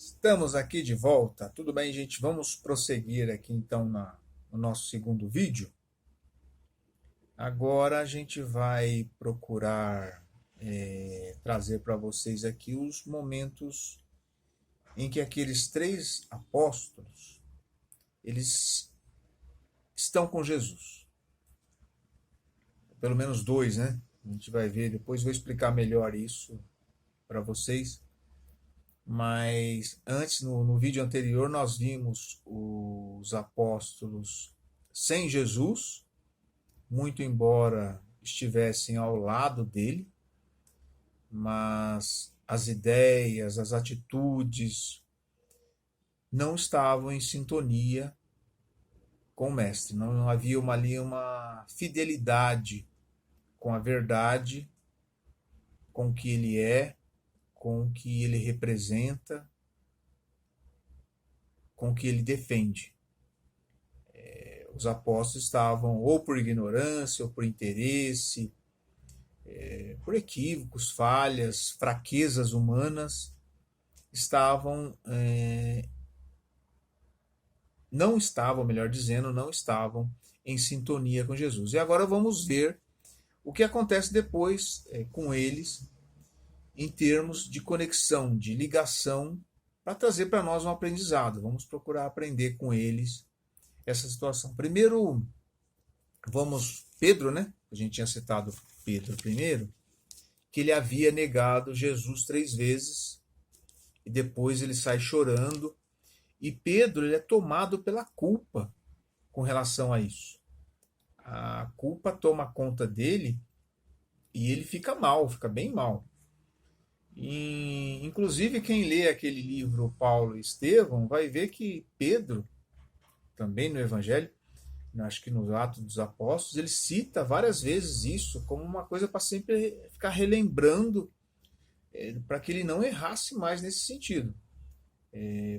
Estamos aqui de volta. Tudo bem, gente? Vamos prosseguir aqui então no nosso segundo vídeo. Agora a gente vai procurar trazer para vocês aqui os momentos em que aqueles três apóstolos eles estão com Jesus. Pelo menos dois, né? A gente vai ver, depois vou explicar melhor isso para vocês. Mas antes, no vídeo anterior, nós vimos os apóstolos sem Jesus, muito embora estivessem ao lado dele, mas as ideias, as atitudes não estavam em sintonia com o Mestre. Não havia ali uma fidelidade com a verdade, com o que ele é, com o que ele representa, com o que ele defende. Os apóstolos estavam ou por ignorância, ou por interesse, por equívocos, falhas, fraquezas humanas, não estavam, melhor dizendo, não estavam em sintonia com Jesus. E agora vamos ver o que acontece depois com eles, em termos de conexão, de ligação, para trazer para nós um aprendizado. Vamos procurar aprender com eles essa situação. Primeiro, Pedro, né? A gente tinha citado Pedro primeiro, que ele havia negado Jesus 3 vezes, e depois ele sai chorando, e Pedro ele é tomado pela culpa com relação a isso. A culpa toma conta dele, e ele fica mal, fica bem mal. Inclusive, quem lê aquele livro Paulo e Estevão vai ver que Pedro, também no Evangelho, acho que no Atos dos Apóstolos, ele cita várias vezes isso como uma coisa para sempre ficar relembrando, para que ele não errasse mais nesse sentido.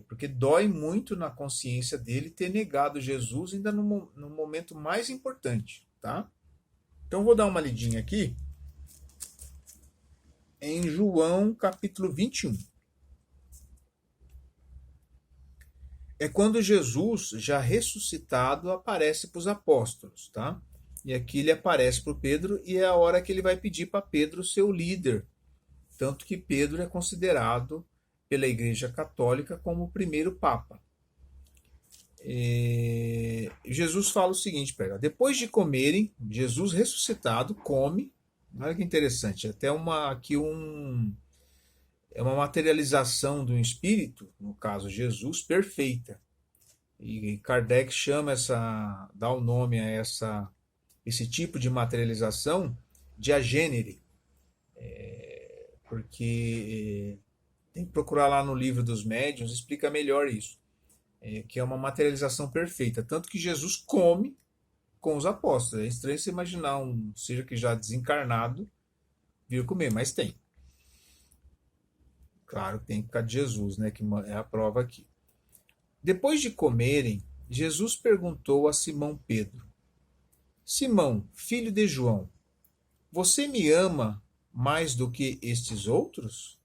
Porque dói muito na consciência dele ter negado Jesus ainda no momento mais importante. Tá? Então vou dar uma lidinha aqui em João capítulo 21. É quando Jesus, já ressuscitado, aparece para os apóstolos, tá? E aqui ele aparece para o Pedro e é a hora que ele vai pedir para Pedro ser o líder. Tanto que Pedro é considerado pela Igreja Católica como o primeiro Papa. Jesus fala o seguinte, pega, depois de comerem, Jesus ressuscitado come. Olha que interessante, até é uma materialização do espírito, no caso Jesus, perfeita. E Kardec dá o nome a esse tipo de materialização de agênere, porque tem que procurar lá no livro dos médiuns, explica melhor isso, que é uma materialização perfeita, tanto que Jesus come com os apóstolos. É estranho você imaginar um ser que já desencarnado vir comer, mas tem. Claro, tem que ficar de Jesus, né, que é a prova aqui. Depois de comerem, Jesus perguntou a Simão Pedro: Simão, filho de João, você me ama mais do que estes outros?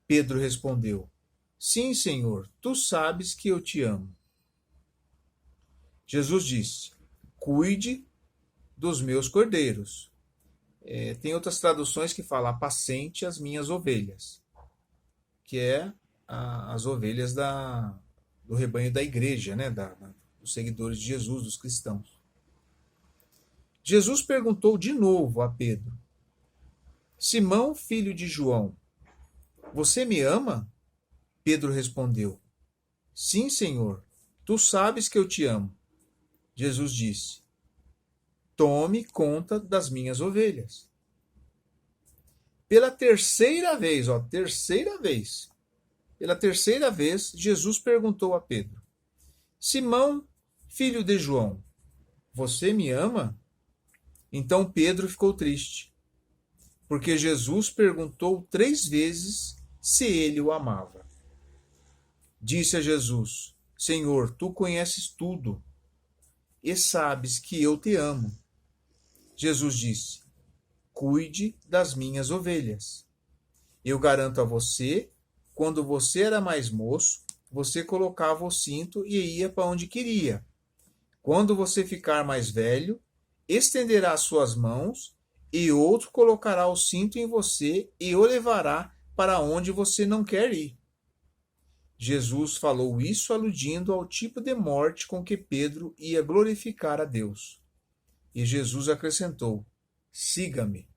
Pedro respondeu: Sim, Senhor, tu sabes que eu te amo. Jesus disse: Cuide dos meus cordeiros. Tem outras traduções que falam: apacente as minhas ovelhas, que é as ovelhas do rebanho da igreja, né? Dos seguidores de Jesus, dos cristãos. Jesus perguntou de novo a Pedro: Simão, filho de João, você me ama? Pedro respondeu: Sim, Senhor, tu sabes que eu te amo. Jesus disse: Tome conta das minhas ovelhas. Pela terceira vez, pela terceira vez, Jesus perguntou a Pedro: Simão, filho de João, você me ama? Então Pedro ficou triste, porque Jesus perguntou 3 vezes se ele o amava. Disse a Jesus: Senhor, tu conheces tudo e sabes que eu te amo. Jesus disse: Cuide das minhas ovelhas. Eu garanto a você quando você era mais moço, você colocava o cinto e ia para onde queria. Quando você ficar mais velho, estenderá suas mãos e outro colocará o cinto em você e o levará para onde você não quer ir. Jesus falou isso aludindo ao tipo de morte com que Pedro ia glorificar a Deus. E Jesus acrescentou: siga-me.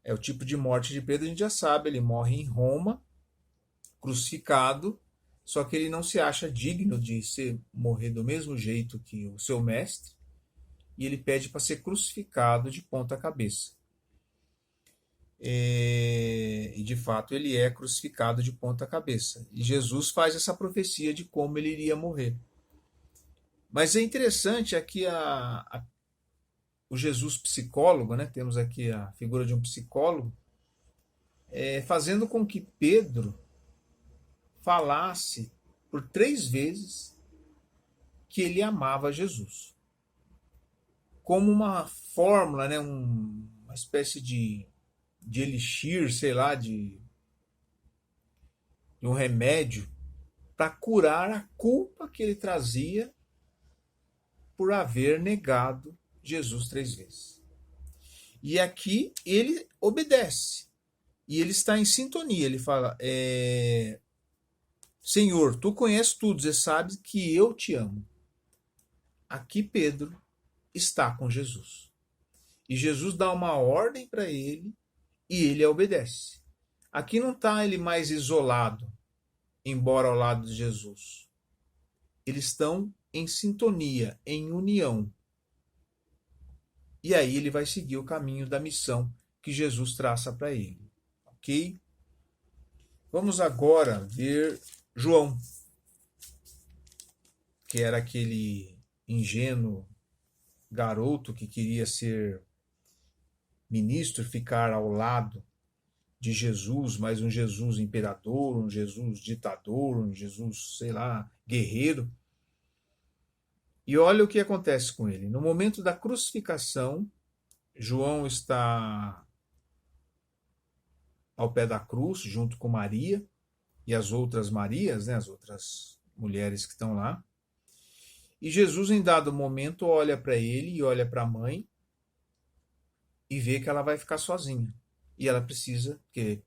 É o tipo de morte de Pedro, a gente já sabe, ele morre em Roma, crucificado, só que ele não se acha digno de morrer do mesmo jeito que o seu mestre, e ele pede para ser crucificado de ponta cabeça. E de fato ele é crucificado de ponta cabeça. E Jesus faz essa profecia de como ele iria morrer. Mas é interessante aqui o Jesus psicólogo, né? Temos aqui a figura de um psicólogo, fazendo com que Pedro falasse por 3 vezes que ele amava Jesus. Como uma fórmula, né? Uma espécie de elixir, sei lá, de um remédio para curar a culpa que ele trazia por haver negado Jesus 3 vezes. E aqui ele obedece. E ele está em sintonia. Ele fala: Senhor, tu conheces tudo, você sabe que eu te amo. Aqui Pedro está com Jesus. E Jesus dá uma ordem para ele e ele obedece. Aqui não está ele mais isolado, embora ao lado de Jesus. Eles estão em sintonia, em união. E aí ele vai seguir o caminho da missão que Jesus traça para ele. Ok? Vamos agora ver João, que era aquele ingênuo garoto que queria ser ministro, ficar ao lado de Jesus, mas um Jesus imperador, um Jesus ditador, um Jesus, sei lá, guerreiro. E olha o que acontece com ele. No momento da crucificação, João está ao pé da cruz, junto com Maria e as outras Marias, né, as outras mulheres que estão lá. E Jesus, em dado momento, olha para ele e olha para a mãe e vê que ela vai ficar sozinha. E ela precisa, porque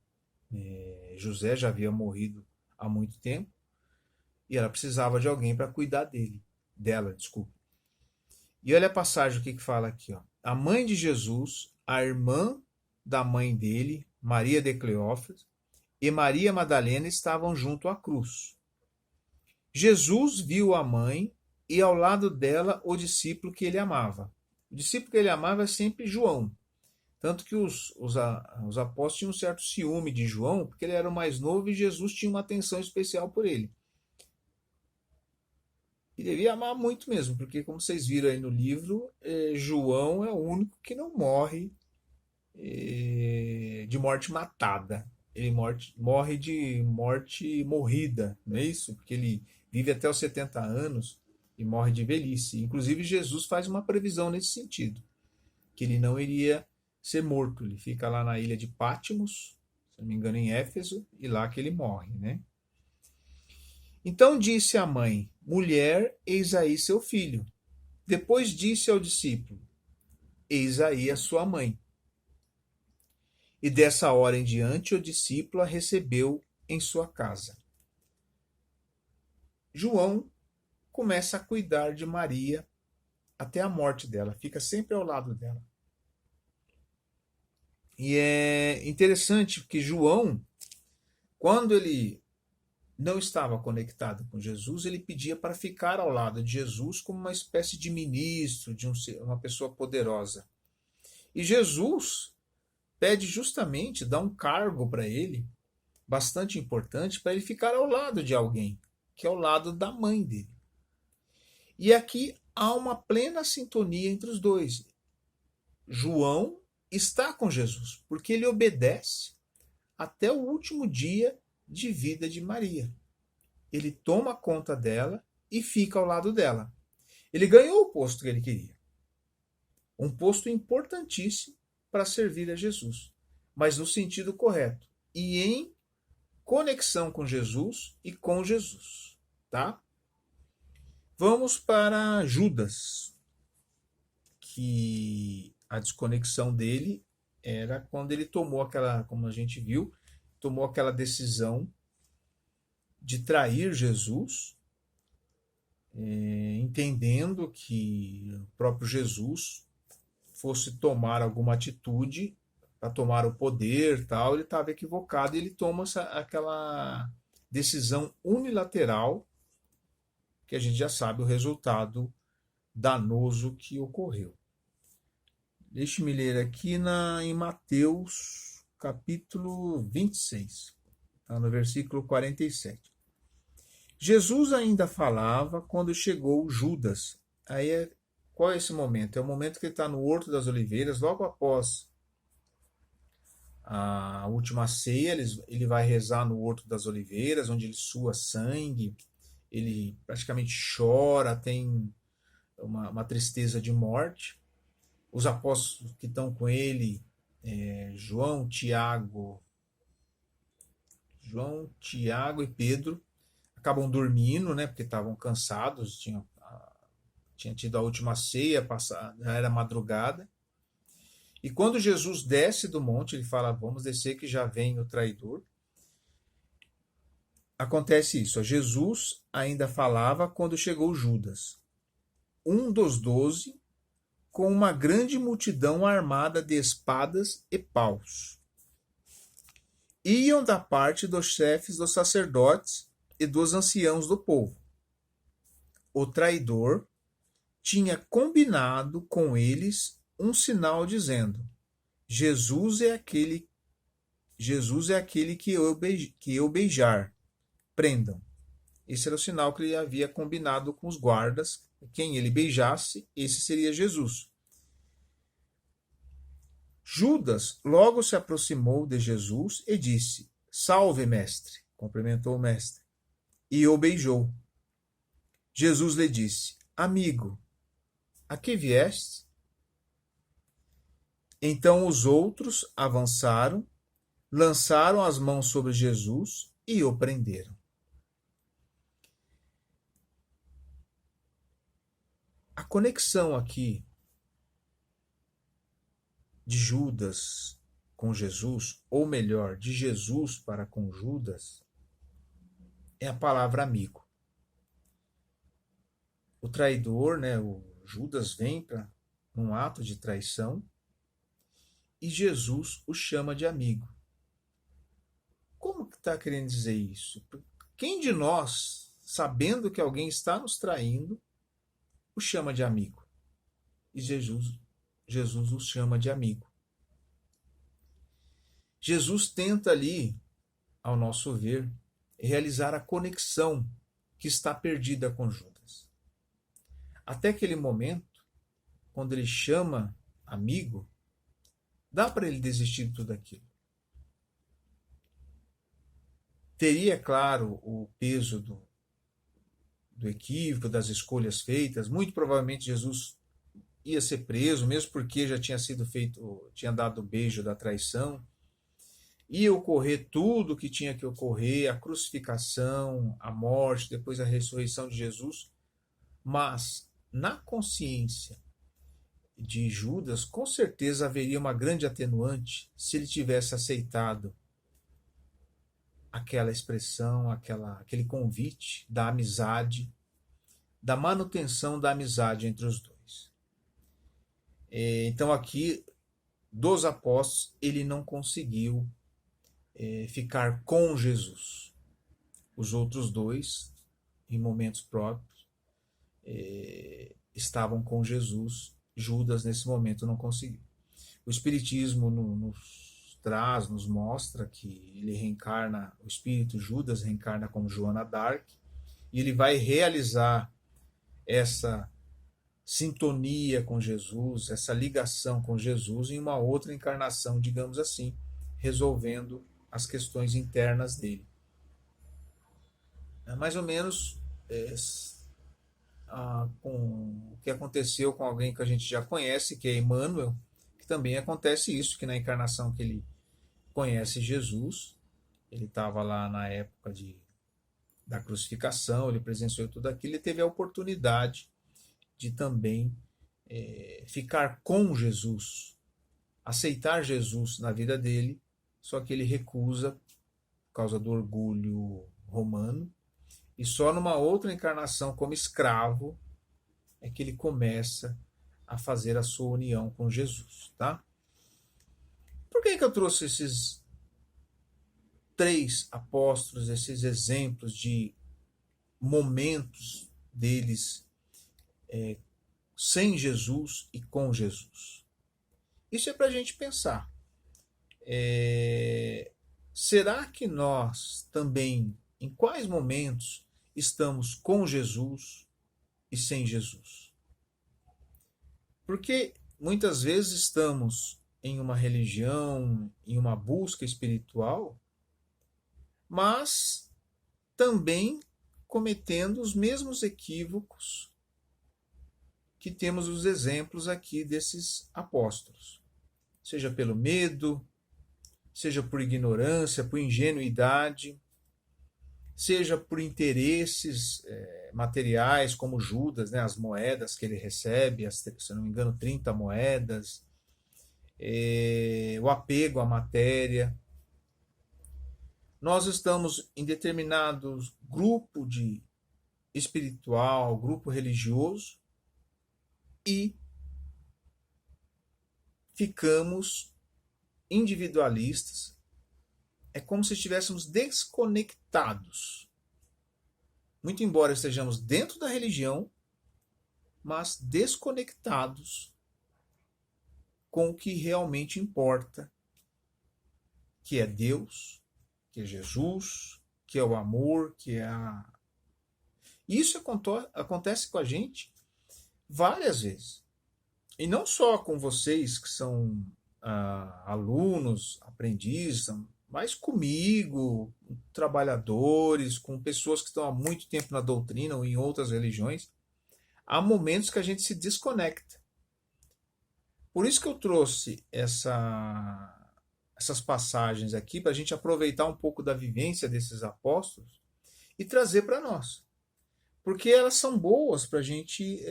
José já havia morrido há muito tempo, e ela precisava de alguém para cuidar dela. E olha a passagem, o que fala aqui. Ó. A mãe de Jesus, a irmã da mãe dele, Maria de Cleófas, e Maria Madalena estavam junto à cruz. Jesus viu a mãe e ao lado dela o discípulo que ele amava. O discípulo que ele amava é sempre João. Tanto que os apóstolos tinham um certo ciúme de João, porque ele era o mais novo e Jesus tinha uma atenção especial por ele. E devia amar muito mesmo, porque como vocês viram aí no livro, João é o único que não morre de morte matada. Ele morre de morte morrida, não é isso? Porque ele vive até os 70 anos e morre de velhice. Inclusive Jesus faz uma previsão nesse sentido, que ele não iria ser morto. Ele fica lá na ilha de Patmos, se não me engano em Éfeso, e lá que ele morre, né? Então disse a mãe: mulher, eis aí seu filho. Depois disse ao discípulo: eis aí a sua mãe. E dessa hora em diante o discípulo a recebeu em sua casa. João começa a cuidar de Maria até a morte dela, fica sempre ao lado dela. E é interessante porque João, quando ele não estava conectado com Jesus, ele pedia para ficar ao lado de Jesus como uma espécie de ministro, de uma pessoa poderosa. E Jesus pede justamente, dá um cargo para ele, bastante importante, para ele ficar ao lado de alguém, que é ao lado da mãe dele. E aqui há uma plena sintonia entre os dois. João está com Jesus, porque ele obedece até o último dia de vida de Maria. Ele toma conta dela e fica ao lado dela. Ele ganhou o posto que ele queria. Um posto importantíssimo para servir a Jesus, mas no sentido correto e em conexão com Jesus e com Jesus, tá? Vamos para Judas, que a desconexão dele era quando ele tomou aquela, como a gente viu, tomou aquela decisão de trair Jesus, entendendo que o próprio Jesus fosse tomar alguma atitude para tomar o poder, tal, ele estava equivocado e ele toma aquela decisão unilateral que a gente já sabe o resultado danoso que ocorreu. Deixe-me ler aqui em Mateus capítulo 26, tá, no versículo 47. Jesus ainda falava quando chegou Judas. Qual é esse momento? É o momento que ele está no Horto das Oliveiras, logo após a última ceia. Ele vai rezar no Horto das Oliveiras, onde ele sua sangue, ele praticamente chora, tem uma tristeza de morte. Os apóstolos que estão com ele, João, Tiago e Pedro, acabam dormindo, né, porque estavam cansados, tinha tido a última ceia, já era madrugada. E quando Jesus desce do monte, ele fala, vamos descer que já vem o traidor. Acontece isso, Jesus ainda falava quando chegou Judas, um dos 12, com uma grande multidão armada de espadas e paus. Iam da parte dos chefes dos sacerdotes e dos anciãos do povo. O traidor tinha combinado com eles um sinal dizendo, Jesus é aquele que eu beijar, prendam. Esse era o sinal que ele havia combinado com os guardas, quem ele beijasse, esse seria Jesus. Judas logo se aproximou de Jesus e disse, salve, mestre, cumprimentou o mestre, e o beijou. Jesus lhe disse, amigo, a que vieste? Então os outros avançaram, lançaram as mãos sobre Jesus e o prenderam. A conexão aqui de Judas com Jesus, ou melhor, de Jesus para com Judas, é a palavra amigo. O traidor, né, o Judas vem para um ato de traição e Jesus o chama de amigo. Como que está querendo dizer isso? Quem de nós, sabendo que alguém está nos traindo, o chama de amigo? E Jesus o chama de amigo. Jesus tenta ali, ao nosso ver, realizar a conexão que está perdida com Judas. Até aquele momento, quando ele chama amigo, dá para ele desistir de tudo aquilo. Teria, claro, o peso do equívoco, das escolhas feitas. Muito provavelmente Jesus ia ser preso, mesmo porque já tinha sido feito, tinha dado o beijo da traição. Ia ocorrer tudo o que tinha que ocorrer, a crucificação, a morte, depois a ressurreição de Jesus. Mas, na consciência de Judas, com certeza haveria uma grande atenuante se ele tivesse aceitado aquela expressão, aquele convite da amizade, da manutenção da amizade entre os dois. Então aqui, dos apóstolos, ele não conseguiu ficar com Jesus. Os outros dois, em momentos próprios, estavam com Jesus. Judas, nesse momento, não conseguiu. O Espiritismo nos mostra que ele reencarna, o espírito Judas reencarna como Joana d'Arc, e ele vai realizar essa sintonia com Jesus, essa ligação com Jesus em uma outra encarnação, digamos assim, resolvendo as questões internas dele. É mais ou menos com o que aconteceu com alguém que a gente já conhece, que é Emmanuel, que também acontece isso, que na encarnação que ele conhece Jesus, Ele estava lá na época da crucificação, ele presenciou tudo aquilo, ele teve a oportunidade de também ficar com Jesus, aceitar Jesus na vida dele, só que ele recusa por causa do orgulho romano, e só numa outra encarnação como escravo é que ele começa a fazer a sua união com Jesus, tá? Por que eu trouxe esses 3 apóstolos, esses exemplos de momentos deles sem Jesus e com Jesus? Isso é para a gente pensar. Será que nós também, em quais momentos, estamos com Jesus e sem Jesus? Porque muitas vezes estamos em uma religião, em uma busca espiritual, mas também cometendo os mesmos equívocos que temos os exemplos aqui desses apóstolos. Seja pelo medo, seja por ignorância, por ingenuidade, seja por interesses materiais, como Judas, né, as moedas que ele recebe, se não me engano, 30 moedas, o apego à matéria. Nós estamos em determinado grupo espiritual, grupo religioso, e ficamos individualistas. É como se estivéssemos desconectados. Muito embora estejamos dentro da religião, mas desconectados com o que realmente importa, que é Deus, que é Jesus, que é o amor, que é a... Isso acontece com a gente várias vezes. E não só com vocês que são alunos, aprendizes, mas comigo, com trabalhadores, com pessoas que estão há muito tempo na doutrina ou em outras religiões. Há momentos que a gente se desconecta. Por isso que eu trouxe essas passagens aqui, para a gente aproveitar um pouco da vivência desses apóstolos e trazer para nós. Porque elas são boas para a gente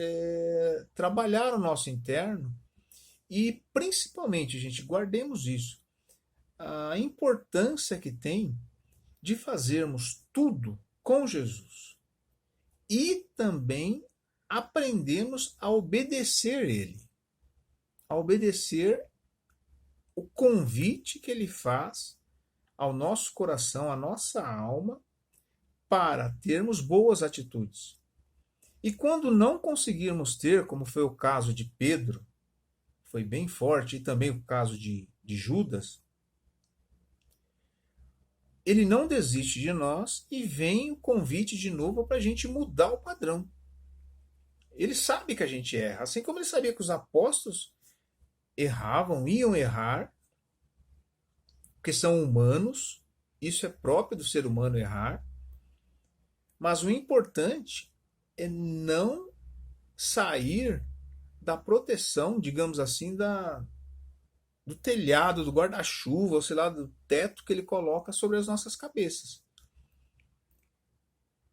trabalhar o nosso interno e, principalmente, gente, guardemos isso, a importância que tem de fazermos tudo com Jesus e também aprendemos a obedecer Ele, a obedecer o convite que Ele faz ao nosso coração, à nossa alma, para termos boas atitudes. E quando não conseguirmos ter, como foi o caso de Pedro, foi bem forte, e também o caso de Judas, ele não desiste de nós e vem o convite de novo para a gente mudar o padrão. Ele sabe que a gente erra, assim como ele sabia que os apóstolos erravam, iam errar, porque são humanos, isso é próprio do ser humano errar, mas o importante é não sair da proteção, digamos assim, do telhado, do guarda-chuva, ou sei lá, do teto que ele coloca sobre as nossas cabeças.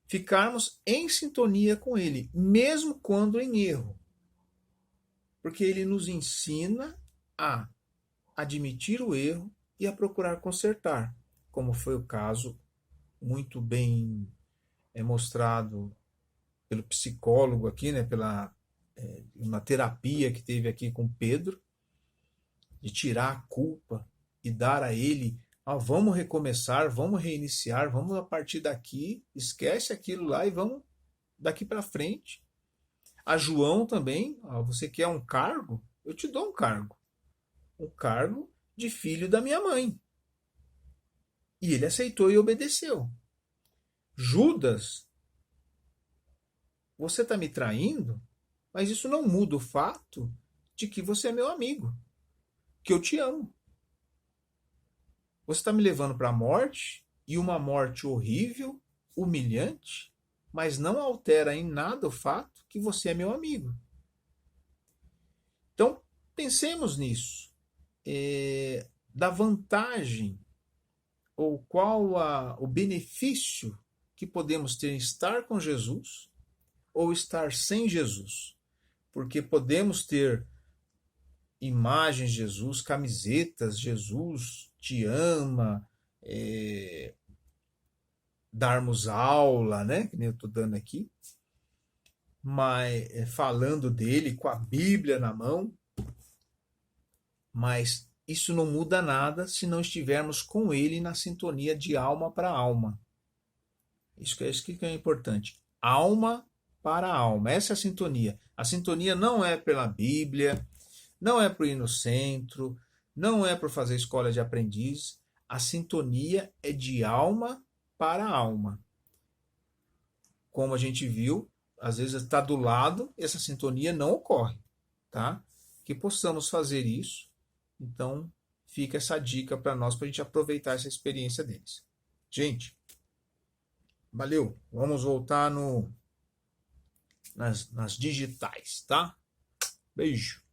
Ficarmos em sintonia com ele, mesmo quando em erro. Porque ele nos ensina a admitir o erro e a procurar consertar, como foi o caso muito bem mostrado pelo psicólogo aqui, né, pela uma terapia que teve aqui com Pedro, de tirar a culpa e dar a ele, vamos recomeçar, vamos reiniciar, vamos a partir daqui, esquece aquilo lá e vamos daqui para frente. A João também, você quer um cargo? Eu te dou um cargo de filho da minha mãe. E ele aceitou e obedeceu. Judas, você está me traindo, mas isso não muda o fato de que você é meu amigo, que eu te amo. Você está me levando para a morte, e uma morte horrível, humilhante, mas não altera em nada o fato que você é meu amigo. Então, pensemos nisso. Da vantagem ou qual o benefício que podemos ter em estar com Jesus ou estar sem Jesus. Porque podemos ter imagens de Jesus, camisetas, Jesus te ama, darmos aula, né? Que nem eu estou dando aqui, mas falando dele com a Bíblia na mão, mas isso não muda nada se não estivermos com ele na sintonia de alma para alma. Isso que é importante. Alma para alma. Essa é a sintonia. A sintonia não é pela Bíblia, não é por ir no centro, não é por fazer escola de aprendiz. A sintonia é de alma para alma. Como a gente viu, às vezes está do lado, essa sintonia não ocorre, tá? Que possamos fazer isso. Então, fica essa dica para nós, para a gente aproveitar essa experiência deles. Gente, valeu. Vamos voltar nas digitais, tá? Beijo.